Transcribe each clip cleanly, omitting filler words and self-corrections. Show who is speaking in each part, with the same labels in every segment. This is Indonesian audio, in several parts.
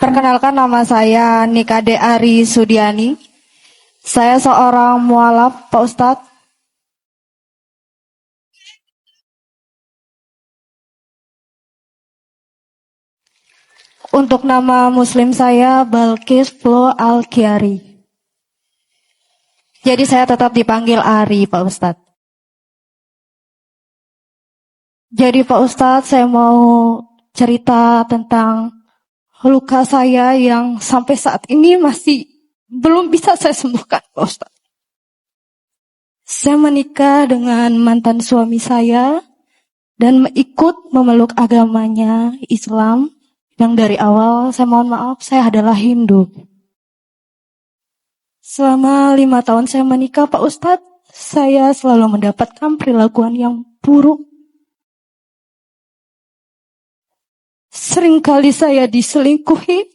Speaker 1: Perkenalkan, nama saya Nikade Ari Sudiani. Saya seorang mualaf, Pak Ustadz. Untuk nama muslim saya Balkis Flo Al-Kiari. Jadi saya tetap dipanggil Ari, Pak Ustadz. Jadi Pak Ustadz, saya mau cerita tentang luka saya yang sampai saat ini masih belum bisa saya sembuhkan, Pak Ustadz. Saya menikah dengan mantan suami saya dan ikut memeluk agamanya Islam, yang dari awal saya mohon maaf, saya adalah Hindu. Selama 5 tahun saya menikah, Pak Ustadz, saya selalu mendapatkan perilakuan yang buruk. Seringkali saya diselingkuhi.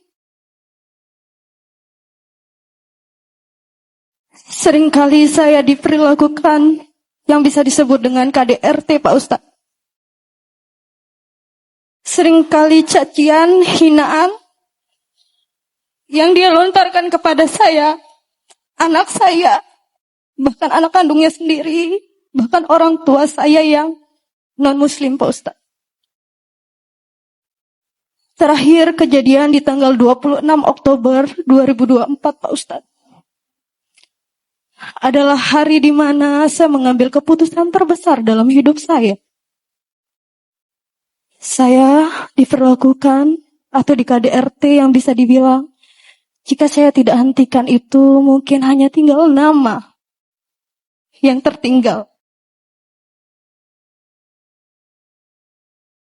Speaker 1: Seringkali saya diperlakukan yang bisa disebut dengan KDRT, Pak Ustadz. Seringkali cacian, hinaan yang dia lontarkan kepada saya, anak saya, bahkan anak kandungnya sendiri, bahkan orang tua saya yang non-muslim, Pak Ustadz. Terakhir kejadian di tanggal 26 Oktober 2024, Pak Ustadz, adalah hari di mana saya mengambil keputusan terbesar dalam hidup saya. Saya diperlakukan atau di KDRT yang bisa dibilang, jika saya tidak hentikan itu, mungkin hanya tinggal nama yang tertinggal.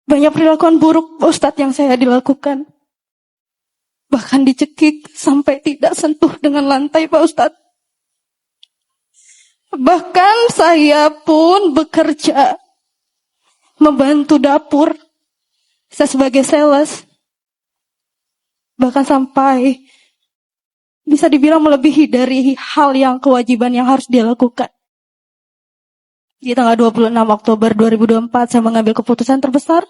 Speaker 1: Banyak perilakuan buruk, Ustadz, yang saya dilakukan. Bahkan dicekik sampai tidak sentuh dengan lantai, Pak Ustadz. Bahkan saya pun bekerja, membantu dapur. Saya sebagai sales. Bahkan sampai bisa dibilang melebihi dari hal yang kewajiban yang harus dia lakukan. Di tanggal 26 Oktober 2024 saya mengambil keputusan terbesar.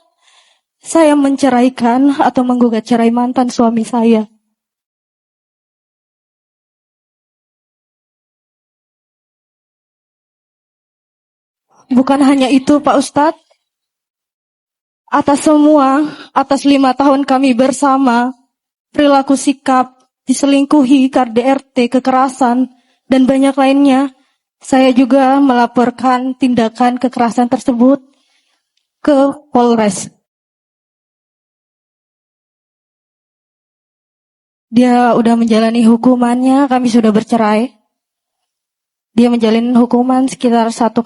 Speaker 1: Saya menceraikan atau menggugat cerai mantan suami saya. Bukan hanya itu, Pak Ustadz. Atas 5 tahun kami bersama, perilaku sikap, diselingkuhi, KDRT, kekerasan, dan banyak lainnya, saya juga melaporkan tindakan kekerasan tersebut ke Polres. Dia udah menjalani hukumannya, kami sudah bercerai. Dia menjalani hukuman sekitar 1,3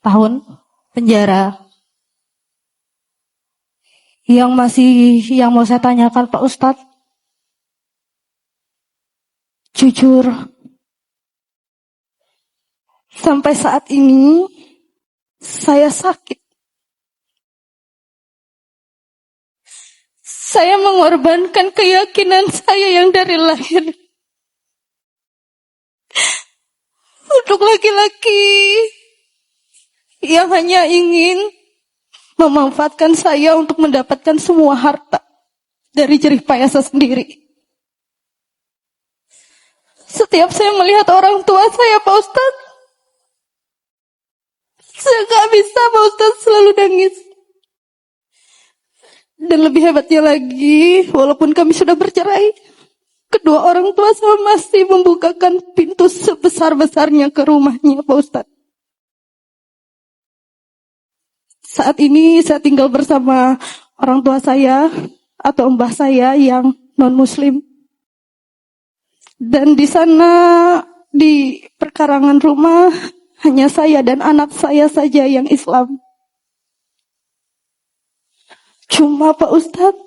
Speaker 1: tahun penjara. Yang mau saya tanyakan, Pak Ustadz, jujur, sampai saat ini saya sakit. Saya mengorbankan keyakinan saya yang dari lahir untuk laki-laki yang hanya ingin memanfaatkan saya untuk mendapatkan semua harta dari jerih payah saya sendiri. Setiap saya melihat orang tua saya, Pak Ustadz, saya gak bisa, Pak Ustadz, selalu nangis. Dan lebih hebatnya lagi, walaupun kami sudah bercerai, kedua orang tua saya masih membukakan pintu sebesar-besarnya ke rumahnya, Pak Ustadz. Saat ini saya tinggal bersama orang tua saya atau mbah saya yang non-muslim. Dan di sana, di perkarangan rumah, hanya saya dan anak saya saja yang Islam. Cuma Pak Ustadz,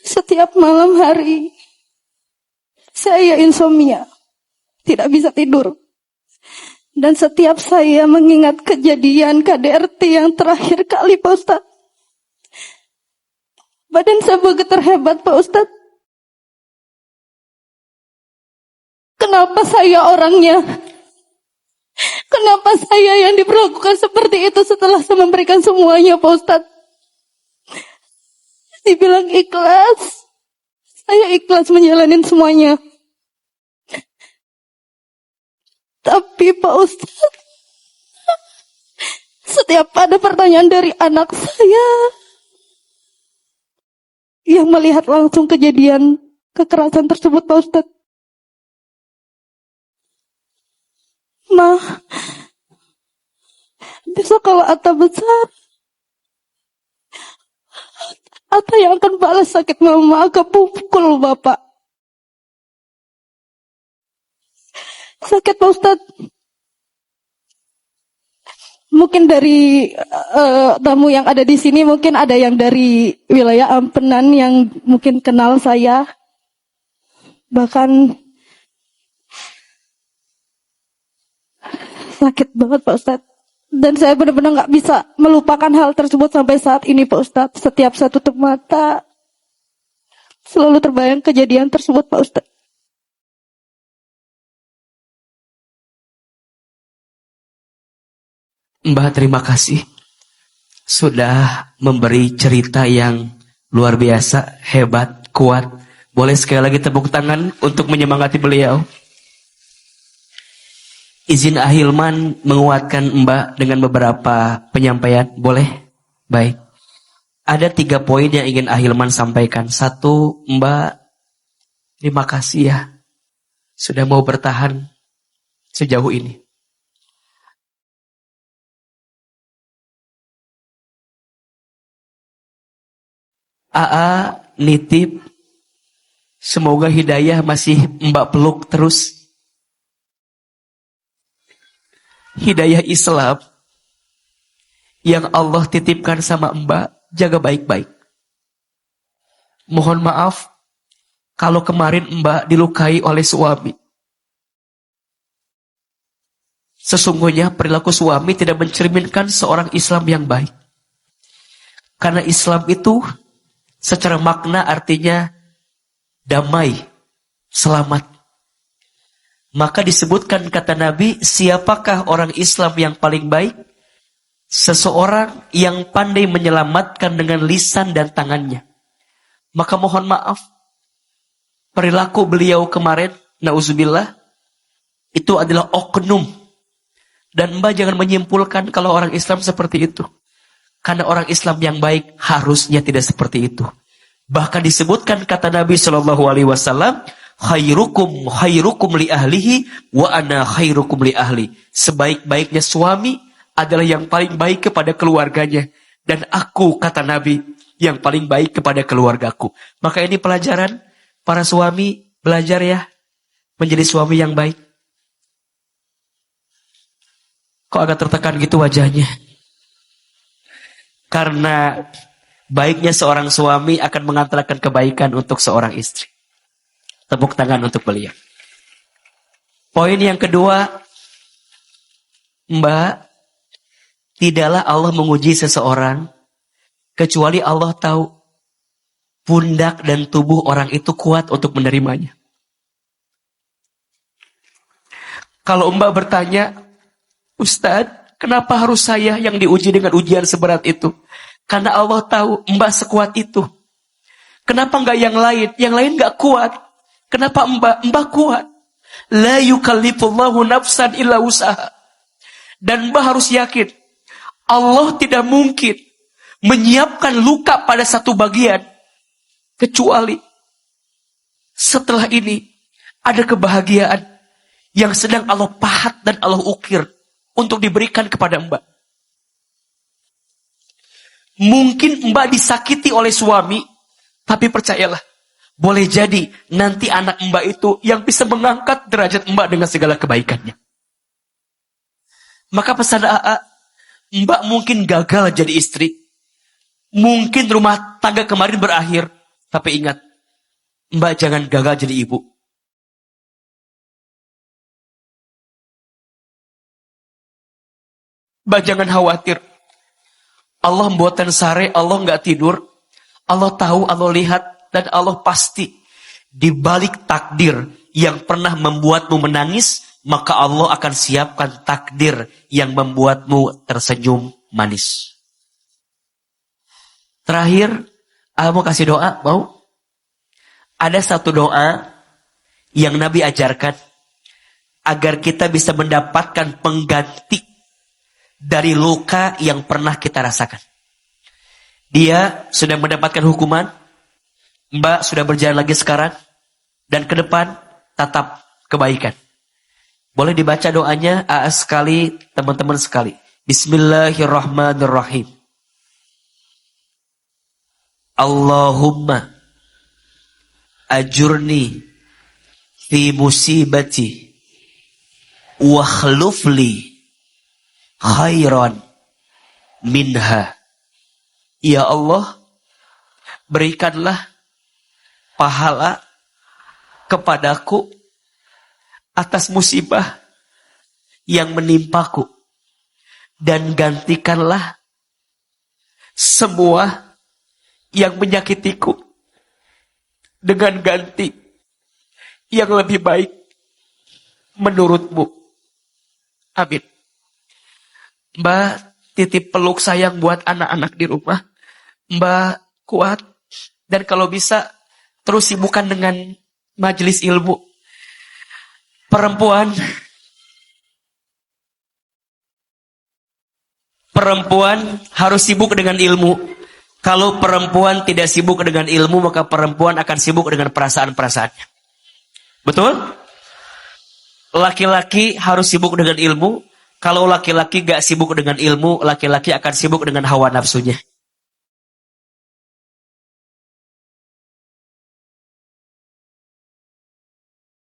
Speaker 1: setiap malam hari, saya insomnia, tidak bisa tidur. Dan setiap saya mengingat kejadian KDRT yang terakhir kali, Pak Ustadz, badan saya bergetar hebat, Pak Ustadz. Kenapa saya orangnya? Kenapa saya yang diperlakukan seperti itu setelah saya memberikan semuanya, Pak Ustadz? Dibilang ikhlas. Saya ikhlas menjalanin semuanya. Tapi Pak Ustadz, setiap ada pertanyaan dari anak saya yang melihat langsung kejadian kekerasan tersebut, Pak Ustadz. Ma, besok kalau Atta besar, Atta yang akan balas sakit mama, akan pukul Bapak. Sakit Pak Ustadz. Mungkin dari tamu yang ada di sini, mungkin ada yang dari wilayah Ampenan yang mungkin kenal saya. Bahkan sakit banget Pak Ustadz. Dan saya benar-benar gak bisa melupakan hal tersebut sampai saat ini Pak Ustadz. Setiap saya tutup mata, selalu terbayang kejadian tersebut Pak Ustadz.
Speaker 2: Mbah, terima kasih sudah memberi cerita yang luar biasa, hebat, kuat. Boleh sekali lagi tepuk tangan untuk menyemangati beliau. Izin Ahilman menguatkan Mbak dengan beberapa penyampaian. Boleh? Baik. Ada 3 poin yang ingin Ahilman sampaikan. 1, Mbak, terima kasih ya sudah mau bertahan sejauh ini. AA nitip, semoga hidayah masih Mbak peluk terus. Hidayah Islam yang Allah titipkan sama Mbak, jaga baik-baik. Mohon maaf kalau kemarin Mbak dilukai oleh suami. Sesungguhnya perilaku suami tidak mencerminkan seorang Islam yang baik. Karena Islam itu secara makna artinya damai, selamat. Maka disebutkan kata Nabi, siapakah orang Islam yang paling baik? Seseorang yang pandai menyelamatkan dengan lisan dan tangannya. Maka mohon maaf, perilaku beliau kemarin, na'udzubillah, itu adalah oknum. Dan Mbak jangan menyimpulkan kalau orang Islam seperti itu. Karena orang Islam yang baik harusnya tidak seperti itu. Bahkan disebutkan kata Nabi SAW, khairukum li ahlihi wa ana khairukum li ahli. Sebaik-baiknya suami adalah yang paling baik kepada keluarganya. Dan aku, kata Nabi, yang paling baik kepada keluargaku. Maka ini pelajaran, para suami belajar ya, menjadi suami yang baik. Kok agak tertekan gitu wajahnya? Karena baiknya seorang suami akan mengantarkan kebaikan untuk seorang istri. Tepuk tangan untuk beliau. Poin yang kedua, Mbak, tidaklah Allah menguji seseorang kecuali Allah tahu pundak dan tubuh orang itu kuat untuk menerimanya. Kalau Mbak bertanya, Ustadz, kenapa harus saya yang diuji dengan ujian seberat itu? Karena Allah tahu Mbak sekuat itu. Kenapa enggak yang lain? Yang lain enggak kuat. Kenapa Mbak kuat? La yukallifullahu nafsan illa usaha. Dan Mbak harus yakin, Allah tidak mungkin menyiapkan luka pada satu bagian, kecuali setelah ini ada kebahagiaan yang sedang Allah pahat dan Allah ukir untuk diberikan kepada Mbak. Mungkin Mbak disakiti oleh suami, tapi percayalah, boleh jadi nanti anak Mbak itu yang bisa mengangkat derajat Mbak dengan segala kebaikannya. Maka pesan AA, Mbak mungkin gagal jadi istri, mungkin rumah tangga kemarin berakhir, tapi ingat, Mbak jangan gagal jadi ibu. Mbak jangan khawatir. Allah membuatkan sare, Allah nggak tidur. Allah tahu, Allah lihat, dan Allah pasti. Di balik takdir yang pernah membuatmu menangis, maka Allah akan siapkan takdir yang membuatmu tersenyum manis. Terakhir, Mau kasih doa? Mau? Ada satu doa yang Nabi ajarkan agar kita bisa mendapatkan pengganti dari luka yang pernah kita rasakan. Dia sudah mendapatkan hukuman, Mbak sudah berjalan lagi sekarang, dan ke depan tatap kebaikan. Boleh dibaca doanya, sekali, teman-teman sekali. Bismillahirrahmanirrahim. Allahumma ajurni fi musibati wa khlufli khairan minha. Ya Allah, berikanlah pahala kepadaku atas musibah yang menimpaku, dan gantikanlah semua yang menyakitiku dengan ganti yang lebih baik menurutmu. Amin. Mbak titip peluk sayang buat anak-anak di rumah. Mbak kuat, dan kalau bisa terus sibukkan dengan majelis ilmu. Perempuan harus sibuk dengan ilmu. Kalau perempuan tidak sibuk dengan ilmu, maka perempuan akan sibuk dengan perasaan-perasaannya. Betul? Laki-laki harus sibuk dengan ilmu. Kalau laki-laki gak sibuk dengan ilmu, laki-laki akan sibuk dengan hawa nafsunya.